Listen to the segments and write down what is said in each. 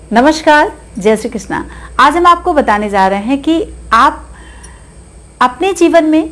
नमस्कार, जय श्री कृष्णा। आज हम आपको बताने जा रहे हैं कि आप अपने जीवन में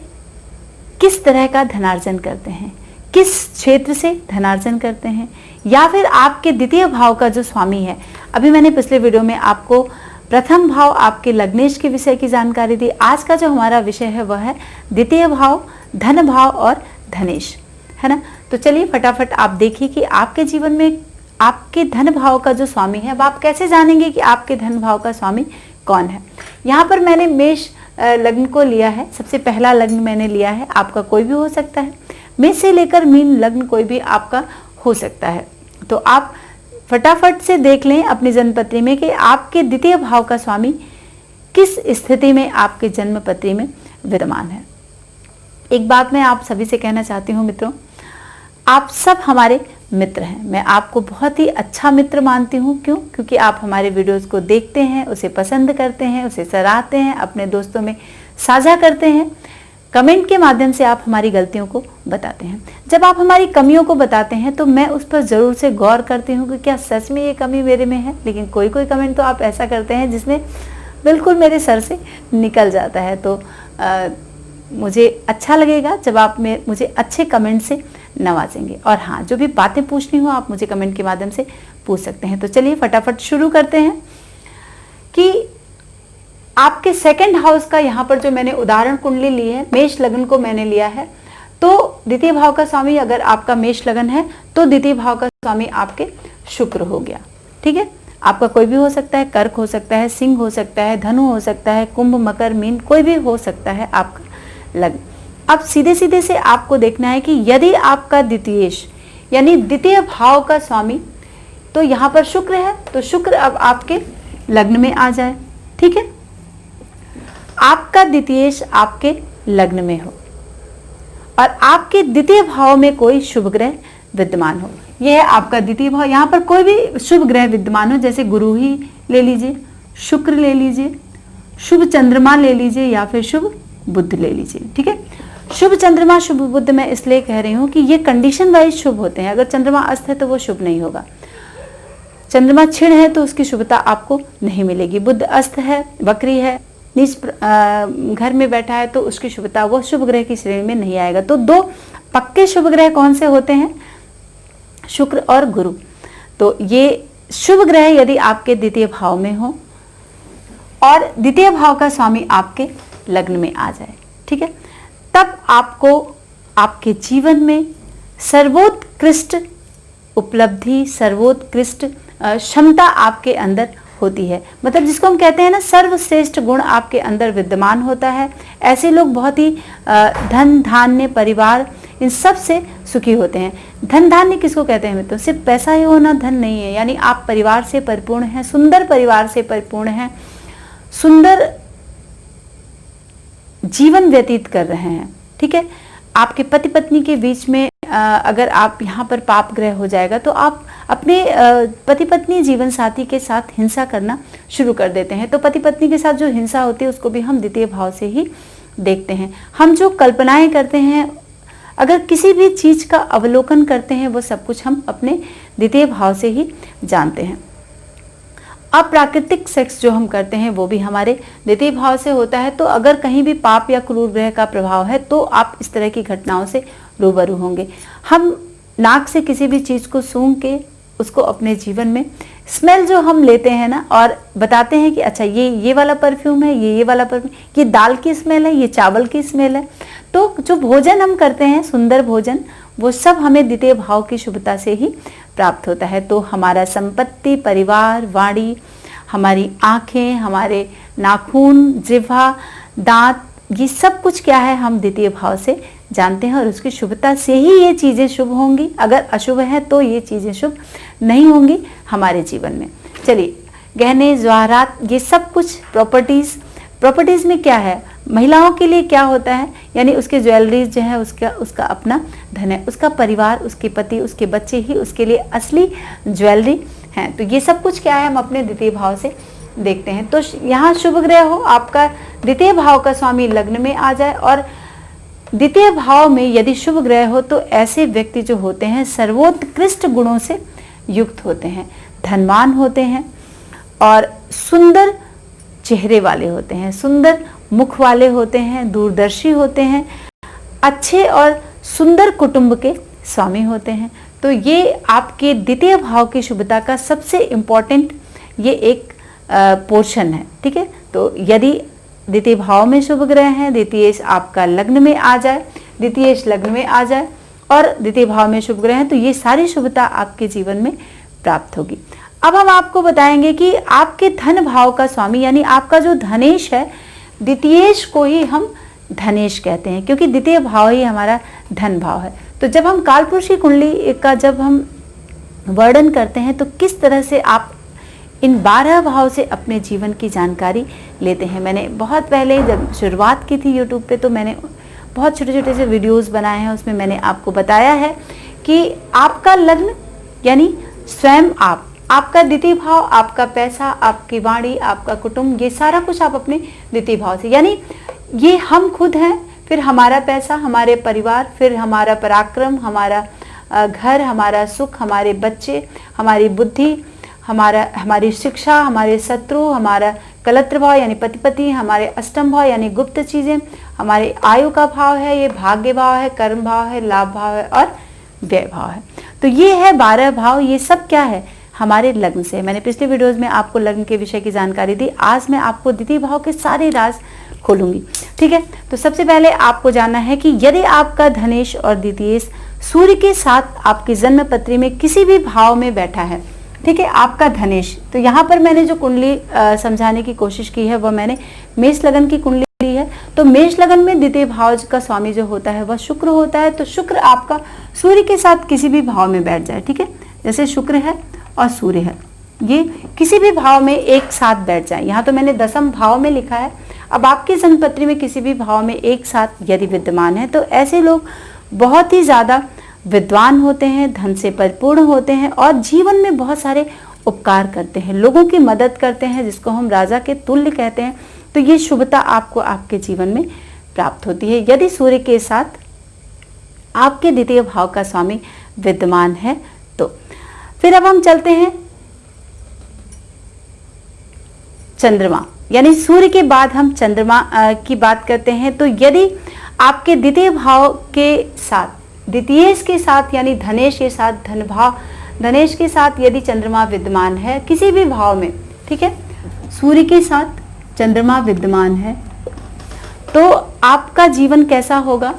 किस तरह का धनार्जन करते हैं, किस क्षेत्र से धनार्जन करते हैं, या फिर आपके द्वितीय भाव का जो स्वामी है। अभी मैंने पिछले वीडियो में आपको प्रथम भाव आपके लग्नेश के विषय की जानकारी दी। आज का जो हमारा विषय है वह है द्वितीय भाव, धन भाव और धनेश, है ना। तो चलिए फटाफट आप देखिए कि आपके जीवन में आपके धन भाव का जो स्वामी है, अब आप कैसे जानेंगे कि आपके धन भाव का स्वामी कौन है। यहाँ पर मैंने मेष लग्न को लिया है, सबसे पहला लग्न मैंने लिया है। आपका कोई भी हो सकता है, मेष से लेकर मीन लग्न कोई भी आपका हो सकता है। तो आप फटाफट से देख लें अपनी जन्मपत्री में कि आपके द्वितीय भाव का स्वामी किस स्थिति में आपके जन्मपत्री में विद्यमान है। एक बात मैं आप सभी से कहना चाहती हूँ मित्रों, आप सब हमारे मित्र हैं। मैं आपको बहुत ही अच्छा मित्र मानती हूँ। क्यों? क्योंकि आप हमारे वीडियोस को देखते हैं, उसे पसंद करते हैं, उसे सराहते हैं, अपने दोस्तों में साझा करते हैं। कमेंट के माध्यम से आप हमारी गलतियों को बताते हैं। जब आप हमारी कमियों को बताते हैं तो मैं उस पर ज़रूर से गौर करती हूँ कि क्या सच में ये कमी मेरे में है। लेकिन कोई कोई कमेंट तो आप ऐसा करते हैं जिसमें बिल्कुल मेरे सर से निकल जाता है। तो मुझे अच्छा लगेगा जब आप मुझे अच्छे कमेंट से नवाजेंगे। और हाँ, जो भी बातें पूछनी हो आप मुझे कमेंट के माध्यम से पूछ सकते हैं। तो चलिए फटाफट शुरू करते हैं कि आपके सेकंड हाउस का यहाँ पर जो मैंने उदाहरण कुंडली ली है, मेष लग्न को मैंने लिया है। तो द्वितीय भाव का स्वामी अगर आपका मेष लग्न है तो द्वितीय भाव का स्वामी आपके शुक्र हो गया। ठीक है, आपका कोई भी हो सकता है, कर्क हो सकता है, सिंह हो सकता है, धनु हो सकता है, कुंभ, मकर, मीन, कोई भी हो सकता है आपका लग्न। अब सीधे सीधे से आपको देखना है कि यदि आपका द्वितीयेश यानी द्वितीय भाव का स्वामी तो यहाँ पर शुक्र है, तो शुक्र अब आपके लग्न में आ जाए। ठीक है, आपका द्वितीयेश आपके लग्न में हो और आपके द्वितीय भाव में कोई शुभ ग्रह विद्यमान हो। यह है आपका द्वितीय भाव। यहाँ पर कोई भी शुभ ग्रह विद्यमान हो, जैसे गुरु ही ले लीजिए, शुक्र ले लीजिए, शुभ चंद्रमा ले लीजिए या फिर शुभ बुध ले लीजिए। ठीक है, शुभ चंद्रमा शुभ बुध मैं इसलिए कह रही हूं कि ये कंडीशन वाइज शुभ होते हैं। अगर चंद्रमा अस्त है तो वो शुभ नहीं होगा, चंद्रमा क्षीण है तो उसकी शुभता आपको नहीं मिलेगी, बुध अस्त है, वक्री है, नीच घर में बैठा है तो उसकी शुभता वो शुभ ग्रह की श्रेणी में नहीं आएगा। तो दो पक्के शुभ ग्रह कौन से होते हैं? शुक्र और गुरु। तो ये शुभ ग्रह यदि आपके द्वितीय भाव में हो और द्वितीय भाव का स्वामी आपके लग्न में आ जाए, ठीक है, तब आपको आपके जीवन में सर्वोत्कृष्ट उपलब्धि, सर्वोत्कृष्ट क्षमता आपके अंदर होती है। मतलब जिसको हम कहते हैं ना, सर्वश्रेष्ठ गुण आपके अंदर विद्यमान होता है। ऐसे लोग बहुत ही धन धान्य परिवार इन सब से सुखी होते हैं। धन धान्य किसको कहते हैं मित्रों? सिर्फ पैसा ही होना धन नहीं है, यानी आप परिवार से परिपूर्ण हैं, सुंदर परिवार से परिपूर्ण हैं, सुंदर जीवन व्यतीत कर रहे हैं। ठीक है, आपके पति पत्नी के बीच में अगर आप यहाँ पर पाप ग्रह हो जाएगा तो आप अपने पति पत्नी जीवन साथी के साथ हिंसा करना शुरू कर देते हैं। तो पति पत्नी के साथ जो हिंसा होती है उसको भी हम द्वितीय भाव से ही देखते हैं। हम जो कल्पनाएं करते हैं, अगर किसी भी चीज का अवलोकन करते हैं, वो सब कुछ हम अपने द्वितीय भाव से ही जानते हैं। अप्राकृतिक सेक्स जो हम करते हैं वो भी हमारे द्वितीय भाव से होता है। तो अगर कहीं भी पाप या क्रूर ग्रह का प्रभाव है तो आप इस तरह की घटनाओं से रूबरू होंगे। हम नाक से किसी भी चीज को सूंघ के उसको अपने जीवन में स्मेल जो हम लेते हैं ना, और बताते हैं कि अच्छा ये वाला परफ्यूम है, ये वाला परफ्यूम, ये दाल की स्मेल है, ये चावल की स्मेल है। तो जो भोजन हम करते हैं, सुंदर भोजन, वो सब हमें द्वितीय भाव की शुभता से ही प्राप्त होता है। तो हमारा संपत्ति, परिवार, वाणी, हमारी आंखें, हमारे नाखून, जिह्वा, दांत, ये सब कुछ क्या है, हम द्वितीय भाव से जानते हैं और उसकी शुभता से ही ये चीजें शुभ होंगी। अगर अशुभ है तो ये चीजें शुभ नहीं होंगी हमारे जीवन में। चलिए, गहने जवाहरात, ये सब कुछ प्रॉपर्टीज में क्या है, महिलाओं के लिए क्या होता है, यानी उसके ज्वेलरीज जो है उसका अपना धन है, उसका परिवार, उसके पति, उसके बच्चे ही उसके लिए असली ज्वेलरी हैं। तो ये सब कुछ क्या है, हम अपने द्वितीय भाव से देखते हैं। तो यहाँ शुभ ग्रह हो, आपका द्वितीय भाव का स्वामी लग्न में आ जाए और द्वितीय भाव में यदि शुभ ग्रह हो तो ऐसे व्यक्ति जो होते हैं सर्वोत्कृष्ट गुणों से युक्त होते हैं, धनवान होते हैं, और सुंदर चेहरे वाले होते हैं, सुंदर मुख वाले होते हैं, दूरदर्शी होते हैं, अच्छे और सुंदर कुटुंब के स्वामी होते हैं। तो ये आपके द्वितीय भाव की शुभता का सबसे इम्पोर्टेंट ये एक पोर्शन है। ठीक है, तो यदि द्वितीय भाव में शुभ ग्रह हैं, द्वितीयेश आपका लग्न में आ जाए, द्वितीयेश लग्न में आ जाए और द्वितीय भाव में शुभ ग्रह हैं, तो ये सारी शुभता आपके जीवन में प्राप्त होगी। अब हम आपको बताएंगे कि आपके धन भाव का स्वामी यानी आपका जो धनेश है, द्वितीयेश को ही हम धनेश कहते हैं, क्योंकि द्वितीय भाव ही हमारा धन भाव है। तो जब हम कालपुरुषी कुंडली का जब हम वर्णन करते हैं तो किस तरह से आप इन 12 भाव से अपने जीवन की जानकारी लेते हैं। मैंने बहुत पहले जब शुरुआत की थी यूट्यूब पे, तो मैंने बहुत छोटे छोटे से वीडियोस बनाए हैं, उसमें मैंने आपको बताया है कि आपका लग्न यानी स्वयं आपका द्वितीय भाव, आपका पैसा, आपकी वाणी, आपका कुटुंब, ये सारा कुछ आप अपने द्वितीय भाव से, यानी ये हम खुद हैं, फिर हमारा पैसा, हमारे परिवार, फिर हमारा पराक्रम, हमारा घर, हमारा सुख, हमारे बच्चे, हमारी बुद्धि, हमारी शिक्षा, हमारे शत्रु, हमारा कलत्र भाव यानी पति, हमारे अष्टम भाव यानी गुप्त चीजें, हमारे आयु का भाव है, ये भाग्य भाव है, कर्म भाव है, लाभ भाव है और व्यय भाव है। तो ये है 12 भाव। ये सब क्या है? हमारे लग्न से। मैंने पिछले वीडियोस में आपको लग्न के विषय की जानकारी दी, आज मैं आपको द्वितीय भाव के सारे राज खोलूंगी। ठीक है, तो सबसे पहले आपको जानना है कि यदि आपका धनेश और द्वितीयेश सूर्य के साथ आपकी जन्म पत्री में किसी भी भाव में बैठा है, ठीक है, आपका धनेश, तो यहाँ पर मैंने जो कुंडली समझाने की कोशिश की है वह मैंने मेष लगन की कुंडली ली है। तो मेष लगन में द्वितीय भाव का स्वामी जो होता है वह शुक्र होता है। तो शुक्र आपका सूर्य के साथ किसी भी भाव में बैठ जाए, ठीक है, जैसे शुक्र है और सूर्य है, ये किसी भी भाव में एक साथ बैठ जाए। यहाँ तो मैंने दशम भाव में लिखा है, अब आपकी जन्मपत्री में किसी भी भाव में एक साथ यदि विद्यमान है तो ऐसे लोग बहुत ही ज्यादा विद्वान होते हैं, धन से परिपूर्ण होते हैं और जीवन में बहुत सारे उपकार करते हैं, लोगों की मदद करते हैं, जिसको हम राजा के तुल्य कहते हैं। तो ये शुभता आपको आपके जीवन में प्राप्त होती है यदि सूर्य के साथ आपके द्वितीय भाव का स्वामी विद्यमान है। तो फिर अब हम चलते हैं चंद्रमा, यानी सूर्य के बाद हम चंद्रमा की बात करते हैं। तो यदि आपके द्वितीय भाव के साथ, द्वितीयेश के साथ यानी धनेश के साथ, धन भाव धनेश के साथ यदि चंद्रमा विद्यमान है किसी भी भाव में, ठीक है, सूर्य के साथ चंद्रमा विद्यमान है, तो आपका जीवन कैसा होगा?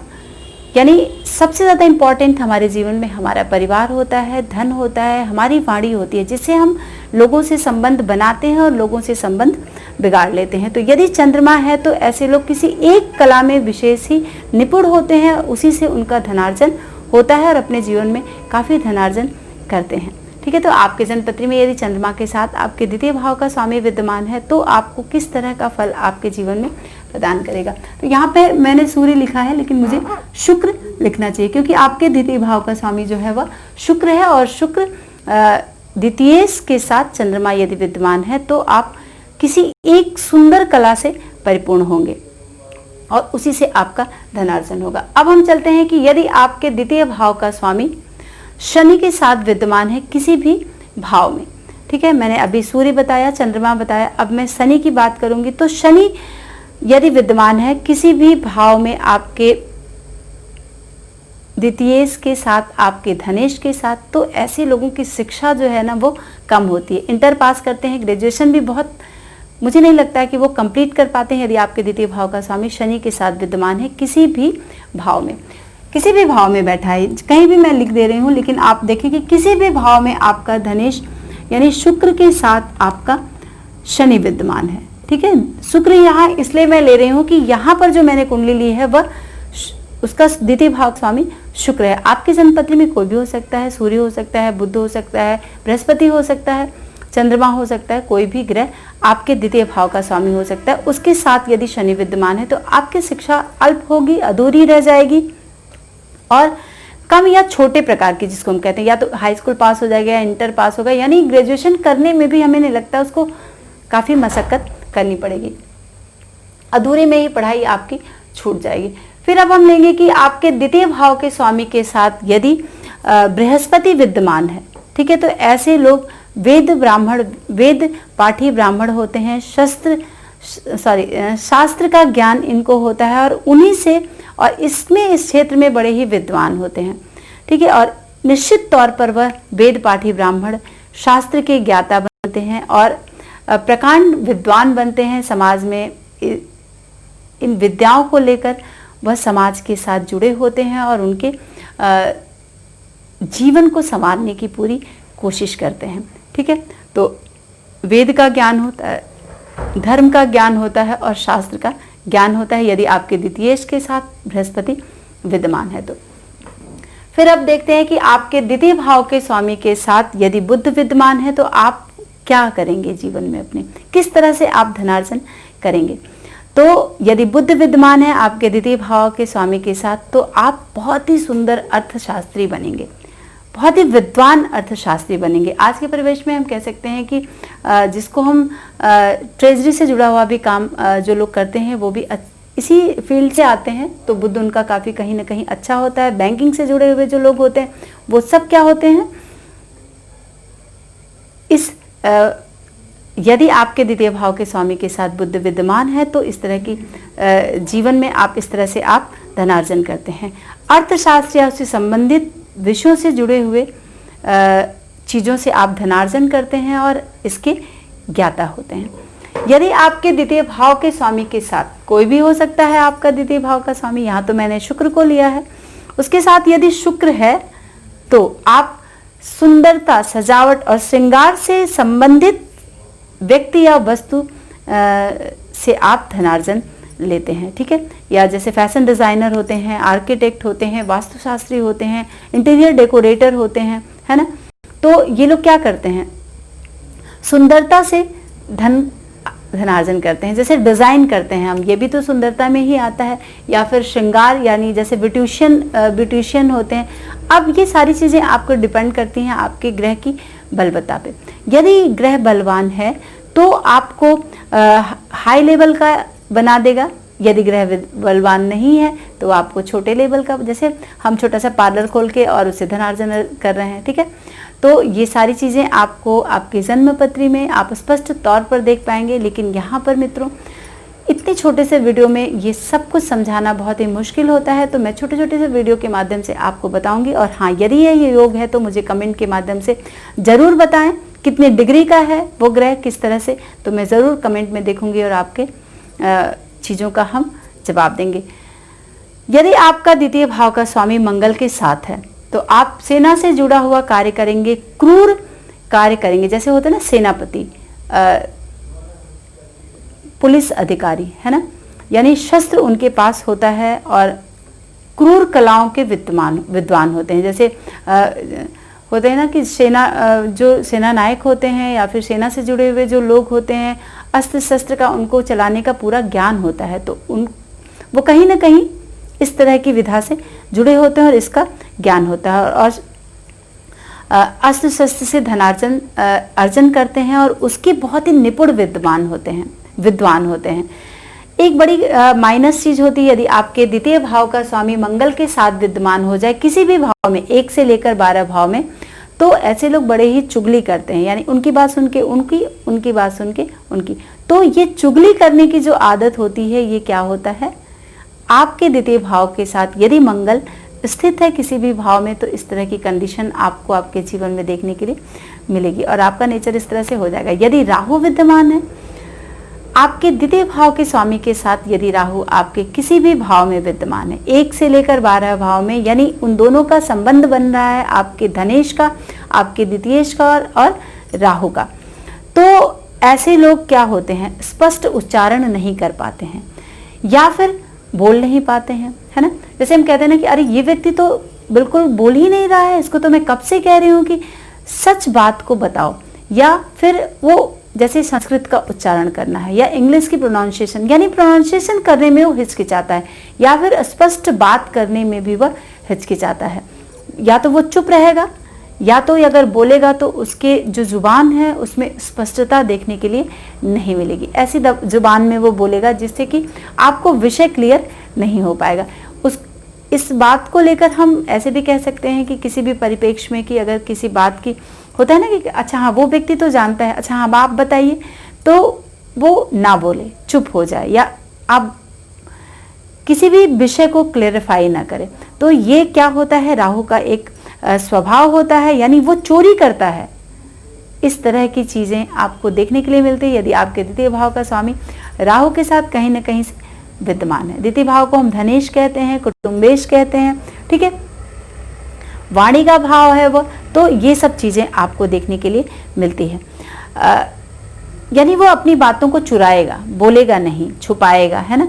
यानी सबसे ज़्यादा इम्पॉर्टेंट हमारे जीवन में हमारा परिवार होता है, धन होता है, हमारी वाणी होती है, जिससे हम लोगों से संबंध बनाते हैं और लोगों से संबंध बिगाड़ लेते हैं। तो यदि चंद्रमा है तो ऐसे लोग किसी एक कला में विशेष ही निपुण होते हैं, उसी से उनका धनार्जन होता है और अपने जीवन में काफ़ी धनार्जन करते हैं। ठीक है, तो आपके जन्मपत्री में यदि चंद्रमा के साथ आपके द्वितीय भाव का स्वामी विद्यमान है तो आपको किस तरह का फल आपके जीवन में प्रदान करेगा? तो यहाँ पे मैंने सूर्य लिखा है, लेकिन मुझे शुक्र लिखना चाहिए क्योंकि आपके द्वितीय भाव का स्वामी जो है वह शुक्र है और शुक्र द्वितीयेश के साथ चंद्रमा यदि विद्यमान है तो आप किसी एक सुंदर कला से परिपूर्ण होंगे और उसी से आपका धनार्जन होगा। अब हम चलते हैं कि यदि आपके द्वितीय भाव का स्वामी शनि के साथ विद्यमान है किसी भी भाव में, ठीक है, मैंने अभी सूर्य बताया, चंद्रमा बताया, अब मैं शनि की बात करूंगी। तो शनि यदि विद्यमान है किसी भी भाव में आपके द्वितीयेश के साथ, आपके धनेश के साथ, तो ऐसे लोगों की शिक्षा जो है ना वो कम होती है। इंटर पास करते हैं, ग्रेजुएशन भी बहुत, मुझे नहीं लगता है कि वो कंप्लीट कर पाते हैं यदि आपके द्वितीय भाव का स्वामी शनि के साथ विद्यमान है किसी भी भाव में, किसी भी भाव में बैठा है, कहीं भी मैं लिख दे रही हूँ, लेकिन आप देखें कि किसी भी भाव में आपका धनेश यानी शुक्र के साथ आपका शनि विद्यमान है। ठीक है, शुक्र यहाँ इसलिए मैं ले रही हूँ कि यहाँ पर जो मैंने कुंडली ली है वह उसका द्वितीय भाव स्वामी शुक्र है। आपकी जन्मपत्री में कोई भी हो सकता है, सूर्य हो सकता है, बुध हो सकता है, बृहस्पति हो सकता है, चंद्रमा हो सकता है, कोई भी ग्रह आपके द्वितीय भाव का स्वामी हो सकता है। उसके साथ यदि शनि विद्यमान है तो आपकी शिक्षा अल्प होगी, अधूरी रह जाएगी और कम या छोटे प्रकार की, जिसको हम कहते हैं, या तो हाई स्कूल पास हो जाएगा या इंटर पास होगा, यानी ग्रेजुएशन करने में भी हमें नहीं लगता उसको काफ़ी मशक्कत करनी पड़ेगी, अधूरे में ही पढ़ाई आपकी छूट जाएगी। फिर अब हम लेंगे कि आपके द्वितीय भाव के स्वामी के साथ यदि बृहस्पति विद्यमान है, ठीक है, तो ऐसे लोग वेद पाठी ब्राह्मण होते हैं, शास्त्र का ज्ञान इनको होता है और उन्हीं से, और इसमें इस क्षेत्र में बड़े ही विद्वान होते हैं, ठीक है। और निश्चित तौर पर वह वेद पाठी ब्राह्मण शास्त्र के ज्ञाता बनते हैं और प्रकांड विद्वान बनते हैं। समाज में इन विद्याओं को लेकर वह समाज के साथ जुड़े होते हैं और उनके जीवन को संवारने की पूरी कोशिश करते हैं, ठीक है। तो वेद का ज्ञान होता है, धर्म का ज्ञान होता है और शास्त्र का ज्ञान होता है यदि आपके द्वितीयेश के साथ बृहस्पति विद्यमान है तो। फिर अब देखते हैं कि आपके द्वितीय भाव के स्वामी के साथ यदि बुध विद्यमान है तो आप क्या करेंगे जीवन में अपने, किस तरह से आप धनार्जन करेंगे। तो यदि बुध विद्यमान है आपके द्वितीय भाव के स्वामी के साथ तो आप बहुत ही सुंदर अर्थशास्त्री बनेंगे, बहुत ही विद्वान अर्थशास्त्री बनेंगे। आज के परिवेश में हम कह सकते हैं कि जिसको हम ट्रेजरी से जुड़ा हुआ भी काम जो लोग करते हैं वो भी इसी फील्ड से आते हैं, तो बुध उनका काफ़ी कहीं ना कहीं अच्छा होता है। बैंकिंग से जुड़े हुए जो लोग होते हैं वो सब क्या होते हैं, यदि आपके द्वितीय भाव के स्वामी के साथ बुध विद्यमान है तो इस तरह की जीवन में आप इस तरह से आप धनार्जन करते हैं। अर्थशास्त्र या उससे संबंधित विषयों से जुड़े हुए चीज़ों से आप धनार्जन करते हैं और इसके ज्ञाता होते हैं। यदि आपके द्वितीय भाव के स्वामी के साथ, कोई भी हो सकता है आपका द्वितीय भाव का स्वामी, यहाँ तो मैंने शुक्र को लिया है, उसके साथ यदि शुक्र है तो आप सुंदरता, सजावट और श्रृंगार से संबंधित व्यक्ति या वस्तु से आप धनार्जन लेते हैं, ठीक है। या जैसे फैशन डिजाइनर होते हैं, आर्किटेक्ट होते हैं, वास्तुशास्त्री होते हैं, इंटीरियर डेकोरेटर होते हैं, है ना। तो ये लोग क्या करते हैं, सुंदरता से धनार्जन करते हैं। जैसे डिजाइन करते हैं हम, ये भी तो सुंदरता में ही आता है। या फिर श्रृंगार, यानी जैसे ब्यूटिशियन होते हैं। अब ये सारी चीजें आपको डिपेंड करती हैं आपके ग्रह की बलवत्ता पे। यदि ग्रह बलवान है तो आपको हाई लेवल का बना देगा, यदि ग्रह बलवान नहीं है तो आपको छोटे लेवल का, जैसे हम छोटा सा पार्लर खोल के और उससे धनार्जन कर रहे हैं, ठीक है। तो ये सारी चीज़ें आपको आपके जन्म पत्री में आप स्पष्ट तौर पर देख पाएंगे। लेकिन यहाँ पर मित्रों, इतने छोटे से वीडियो में ये सब कुछ समझाना बहुत ही मुश्किल होता है, तो मैं छोटे छोटे से वीडियो के माध्यम से आपको बताऊंगी। और हाँ, यदि ये योग है तो मुझे कमेंट के माध्यम से ज़रूर बताएं कितने डिग्री का है वो ग्रह, किस तरह से, तो मैं ज़रूर कमेंट में देखूंगी और आपके चीज़ों का हम जवाब देंगे। यदि आपका द्वितीय भाव का स्वामी मंगल के साथ है तो आप सेना से जुड़ा हुआ कार्य करेंगे, क्रूर कार्य करेंगे। जैसे होता है ना सेनापति, पुलिस अधिकारी, है ना, यानी शस्त्र उनके पास होता है और क्रूर कलाओं के विद्वान होते हैं। जैसे होते हैं ना कि जो सेना नायक होते हैं या फिर सेना से जुड़े हुए जो लोग होते हैं, अस्त्र शस्त्र का उनको चलाने का पूरा ज्ञान होता है, तो वो कहीं ना कहीं इस तरह की विधा से जुड़े होते हैं और इसका ज्ञान होता है और अस्त्र शस्त्र से धनार्जन अर्जन करते हैं और उसके बहुत ही निपुण विद्वान होते हैं। एक बड़ी माइनस चीज होती है, यदि आपके द्वितीय भाव का स्वामी मंगल के साथ विद्यमान हो जाए किसी भी भाव में, 1 से लेकर 12 भाव में, तो ऐसे लोग बड़े ही चुगली करते हैं, यानी उनकी बात सुन के उनकी बात सुन के उनकी। तो ये चुगली करने की जो आदत होती है, ये क्या होता है, आपके द्वितीय भाव के साथ यदि मंगल स्थित है किसी भी भाव में तो इस तरह की कंडीशन आपको आपके जीवन में देखने के लिए मिलेगी और आपका नेचर इस तरह से हो जाएगा। यदि राहु विद्यमान है आपके द्वितीय भाव के स्वामी के साथ, यदि राहु आपके किसी भी भाव में विद्यमान है, 1 से लेकर 12 भाव में, यानी उन दोनों का संबंध बन रहा है, आपके धनेश का, आपके द्वितीयेश का और राहु का, तो ऐसे लोग क्या होते हैं, स्पष्ट उच्चारण नहीं कर पाते हैं या फिर बोल नहीं पाते हैं, है ना। जैसे हम कहते हैं ना कि अरे ये व्यक्ति तो बिल्कुल बोल ही नहीं रहा है, इसको तो मैं कब से कह रही हूँ कि सच बात को बताओ, या फिर वो जैसे संस्कृत का उच्चारण करना है या इंग्लिश की प्रोनाउंसिएशन, यानी प्रोनाउंसिएशन करने में वो हिचकिचाता है या फिर स्पष्ट बात करने में भी वह हिचकिचाता है। या तो वो चुप रहेगा या तो अगर बोलेगा तो उसके जो जुबान है उसमें स्पष्टता देखने के लिए नहीं मिलेगी, ऐसी जुबान में वो बोलेगा जिससे कि आपको विषय क्लियर नहीं हो पाएगा। इस बात को लेकर हम ऐसे भी कह सकते हैं कि किसी भी परिप्रेक्ष्य में कि अगर किसी बात की होता है ना कि अच्छा हाँ वो व्यक्ति तो जानता है, अच्छा हाँ आप बताइए, तो वो ना बोले, चुप हो जाए, या आप किसी भी विषय को क्लेरिफाई ना करें। तो ये क्या होता है, राहु का एक स्वभाव होता है, यानी वो चोरी करता है। इस तरह की चीजें आपको देखने के लिए मिलती है यदि आपके द्वितीय भाव का स्वामी राहु के साथ कहीं ना कहीं से विद्यमान है। द्वितीय भाव को हम धनेश कहते हैं, कुटुंबेश कहते हैं, ठीक है, वाणी का भाव है वो। तो ये सब चीजें आपको देखने के लिए मिलती है, यानी वो अपनी बातों को चुराएगा, बोलेगा नहीं, छुपाएगा, है ना।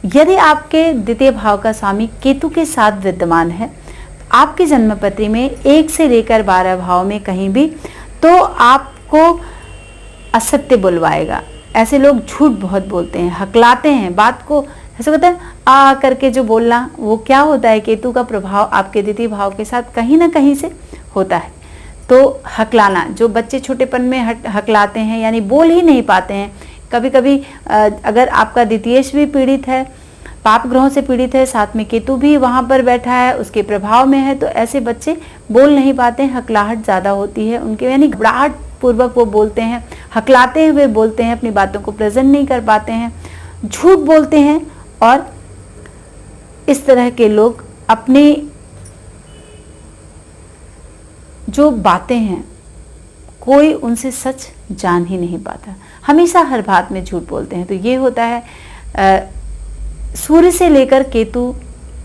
यदि आपके द्वितीय भाव का स्वामी केतु के साथ विद्यमान है आपकी जन्मपत्री में 1 से लेकर 12 भाव में कहीं भी, तो आपको असत्य बुलवाएगा। ऐसे लोग झूठ बहुत बोलते हैं, हकलाते हैं बात को, ऐसे कहते हैं आ करके जो बोलना, वो क्या होता है, केतु का प्रभाव आपके द्वितीय भाव के साथ कहीं ना कहीं से होता है। तो हकलाना, जो बच्चे छोटेपन में हकलाते हैं, यानी बोल ही नहीं पाते हैं। कभी कभी अगर आपका द्वितीयेश भी पीड़ित है, पाप ग्रहों से पीड़ित है, साथ में केतु भी वहां पर बैठा है, उसके प्रभाव में है, तो ऐसे बच्चे बोल नहीं पाते हैं, हकलाहट ज़्यादा होती है उनके, यानी घबराहट पूर्वक वो बोलते हैं, हकलाते हुए बोलते हैं, अपनी बातों को प्रेजेंट नहीं कर पाते हैं, झूठ बोलते हैं। और इस तरह के लोग अपनी जो बातें हैं, कोई उनसे सच जान ही नहीं पाता, हमेशा हर बात में झूठ बोलते हैं। तो ये होता है सूर्य से लेकर केतु,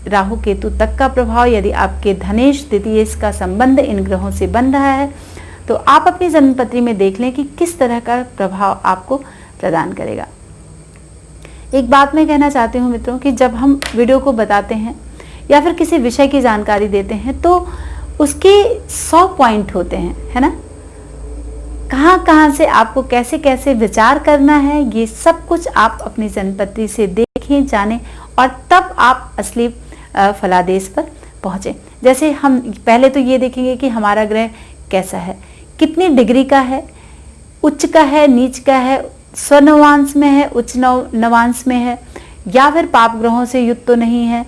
राहु केतु तक का प्रभाव। यदि आपके धनेश द्वितीय का संबंध इन ग्रहों से बन रहा है तो आप अपनी जन्मपत्री में देख लें कि किस तरह का प्रभाव आपको प्रदान करेगा। एक बात मैं कहना चाहती हूँ मित्रों कि जब हम वीडियो को बताते हैं या फिर किसी विषय की जानकारी देते हैं तो उसके 100 पॉइंट होते हैं, है ना। कहाँ कहाँ से आपको कैसे कैसे विचार करना है, ये सब कुछ आप अपनी जन्मपत्री से देखें, जानें, और तब आप असली फलादेश पर पहुँचें। जैसे हम पहले तो ये देखेंगे कि हमारा ग्रह कैसा है, कितनी डिग्री का है, उच्च का है, नीच का है, स्वनवांश में है, उच्च नवांश में है, या फिर पाप ग्रहों से युक्त तो नहीं है,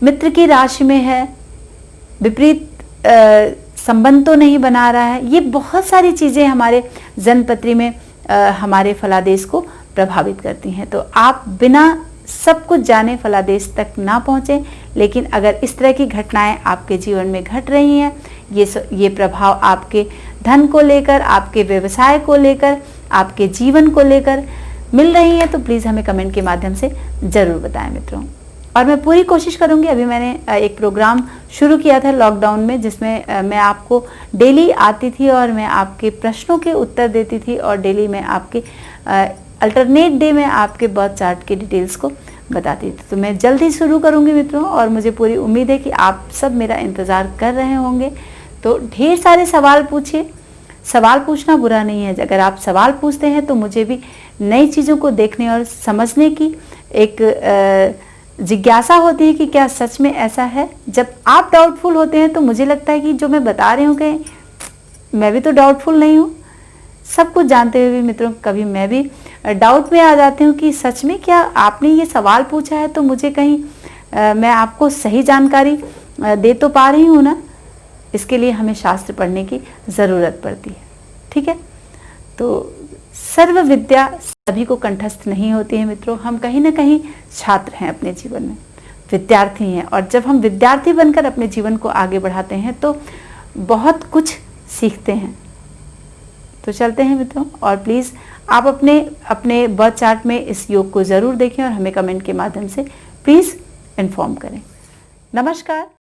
मित्र की राशि में है, विपरीत संबंध तो नहीं बना रहा है। ये बहुत सारी चीज़ें हमारे जन्मपत्री में हमारे फलादेश को प्रभावित करती हैं। तो आप बिना सब कुछ जाने फलादेश तक ना पहुँचें, लेकिन अगर इस तरह की घटनाएं आपके जीवन में घट रही हैं, ये प्रभाव आपके धन को लेकर, आपके व्यवसाय को लेकर, आपके जीवन को लेकर मिल रही है, तो प्लीज़ हमें कमेंट के माध्यम से ज़रूर बताएं मित्रों। और मैं पूरी कोशिश करूंगी, अभी मैंने एक प्रोग्राम शुरू किया था लॉकडाउन में, जिसमें मैं आपको डेली आती थी और मैं आपके प्रश्नों के उत्तर देती थी, और डेली मैं आपके अल्टरनेट डे में आपके बर्थ चार्ट की डिटेल्स को बताती थी। तो मैं जल्दी शुरू करूंगी मित्रों, और मुझे पूरी उम्मीद है कि आप सब मेरा इंतज़ार कर रहे होंगे। तो ढेर सारे सवाल पूछिए, सवाल पूछना बुरा नहीं है। अगर आप सवाल पूछते हैं तो मुझे भी नई चीज़ों को देखने और समझने की एक जिज्ञासा होती है कि क्या सच में ऐसा है। जब आप डाउटफुल होते हैं तो मुझे लगता है कि जो मैं बता रही हूँ कि मैं भी तो डाउटफुल नहीं हूँ। सब कुछ जानते हुए भी मित्रों कभी मैं भी डाउट में आ जाती हूँ कि सच में क्या आपने ये सवाल पूछा है तो मुझे कहीं मैं आपको सही जानकारी दे तो पा रही हूँ ना। इसके लिए हमें शास्त्र पढ़ने की ज़रूरत पड़ती है, ठीक है। तो सर्व विद्या सभी को कंठस्थ नहीं होती है मित्रों। हम कहीं ना कहीं छात्र हैं अपने जीवन में, विद्यार्थी हैं, और जब हम विद्यार्थी बनकर अपने जीवन को आगे बढ़ाते हैं तो बहुत कुछ सीखते हैं। तो चलते हैं मित्रों, और प्लीज़ आप अपने बर्थ चार्ट में इस योग को ज़रूर देखें और हमें कमेंट के माध्यम से प्लीज़ इन्फॉर्म करें। नमस्कार।